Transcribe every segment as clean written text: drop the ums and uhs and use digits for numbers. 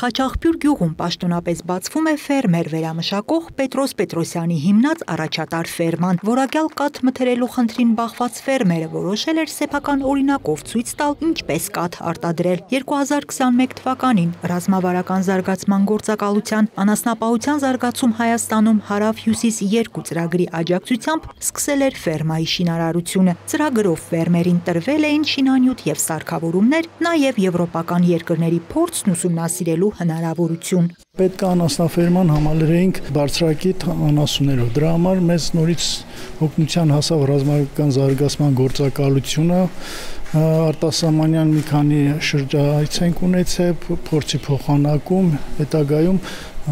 Խաչաղբյուր գյուղում պաշտոնապես բացվում է ֆերմեր վերամշակող Պետրոս Պետրոսյանի հիմնած առաջատար ֆերման։ Որակյալ կաթ մթերելու խնդրին բախված ֆերմերը որոշել էր սեփական օրինակով ցույց տալ ինչպես կաթ արտադրել։ 2021 թվականին ռազմավարական զարգացման գործակալության անասնապահության զարգացում Հայաստանում հարավ-հյուսիս 2 ծրագրի աջակցությամբ սկսել էր ֆերմայի շինարարությունը։ Ծրագրով ֆերմերին տրվել էին շինանյութ եւ սարքավորումներ, նաեւ եվրոպական երկրների փորձն ուսումնասիրելու հնարավորություն։ Պետք է անասնաֆերման համալրեինք բարձրակետ անասուններով։ Դրա համար մեզ նորից օգնության հասավ ռազմական զարգացման գործակալությունը, արտասահմանյան մի քանի շրջայց ենք ունեցել, փորձի փոխանակում, հետագայում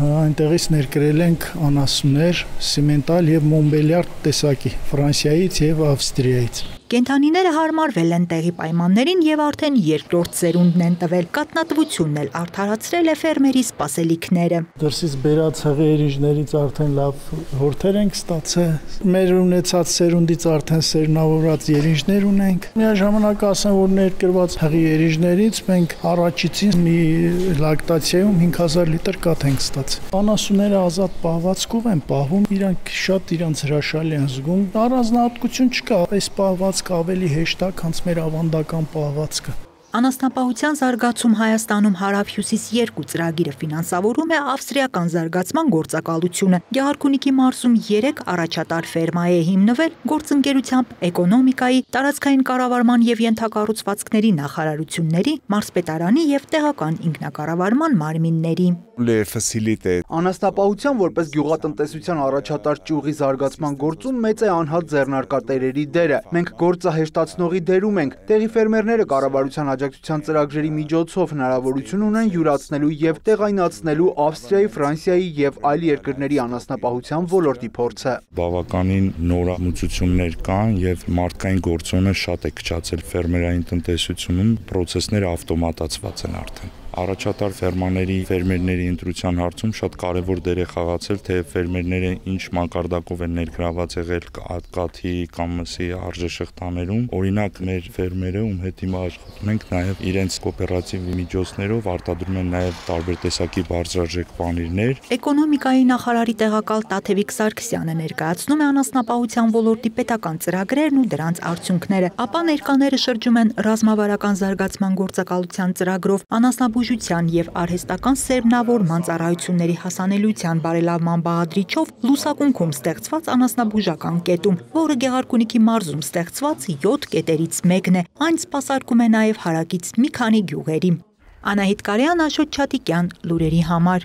այնտեղից ներկրել ենք անասուններ, սիմենտալ եւ մոմբելյար տեսակի Ֆրանսիայից եւ Ավստրիայից։ Կենդանիները հարմարվել են տեղի պայմաններին եւ արդեն երկրորդ սերունդն են տվել։ Կատնատվությունն էլ արդարացրել է ֆերմերի սպասելիքները։ Դրսից բերած հղի երիջներից արդեն լավ հորթեր ենք ստացել։ Մեր ունեցած սերունդից արդեն սերնավորած երիջներ ունենք։ Միաժամանակ ասեմ, որ ներկրված հղի երիջներից մենք առաջիցին մի լակտացիայում 5000 լիտր կաթ ենք ստացել։ Անասունները ազատ պահվածքով են պահում, իրանք շատ իրանց հրաշալի են զգում։ Առանձնահատկություն չկա, այս պահվածքը ավելի հեշտ է, քան մեր ավանդական պահվածքը։ Անասնապահության զարգացում Հայաստանում հարավ-հյուսիս 2 ծրագիրը ֆինանսավորում է ավստրիական զարգացման գործակալությունը։ Գեղարքունիքի մարզում 3 առաջատար ֆերմա է հիմնվել գործընկերությամբ էկոնոմիկայի, տարածքային կառավարման եւ ենթակառուցվածքների նախարարությունների, մարզպետարանի եւ տեղական ինքնակառավարման մարմինների։ Անասնապահության որպես գյուղատնտեսության առաջատար ճյուղի զարգացման գործում մեծ է անհատ ձեռնարկատերերի դերը։ Մենք գործը հեշտացնողի դերում ենք։ Տեղի ֆերմերները կառավարության աջակցության ծրագրերի միջոցով հնարավորություն ունեն յուրացնելու եւ տեղայնացնելու Ավստրիայի, Ֆրանսիայի եւ այլ երկրների անասնապահության ոլորտի փորձը։ Բավականին նորամուծություններ կան եւ մարդկային գործոնը շատ է քչացել ֆերմերային տնտեսությունում, պրոցեսները ավտոմատացված են արդեն։ Առաջատար ֆերմերների ընտրության հարցում շատ կարևոր դեր է խաղացել, թե ֆերմերները ինչ մակարդակով են ներգրաված եղել կաթի կամ մսի արժեշղթաներում։ Օրինակ մեր ֆերմերը, ում հետ հիմա աշխատում ենք, նաև իրենց կոոպերատիվ միջոցներով արտադրում են նաև տարբեր տեսակի բարձրարժեք պանիրներ։ Էկոնոմիկայի նախարարի տեղակալ Տաթևիկ Սարգսյանը ներկայացնում է անասնապահության ոլորտի պետական ծրագրերն ու դրանց արդյունքները, ապա ներկաները շրջում են ռազմավարական զարգացման գործակալության ծրագրով անասնաբուժության եւ արհեստական սերմնավորման ծառայությունների հասանելիության բարելավման բաղադրիչով լուսակունքում ստեղծված անասնաբուժական կետում, որը Գեղարքունիքի մարզում ստեղծված 7 կետերից մեկն է։ Այն սպասարկում է նաեւ հարակից մի քանի գյուղերի։ Անահիտ Կարյան, Աշոտ Չատիկյան, լուրերի համար։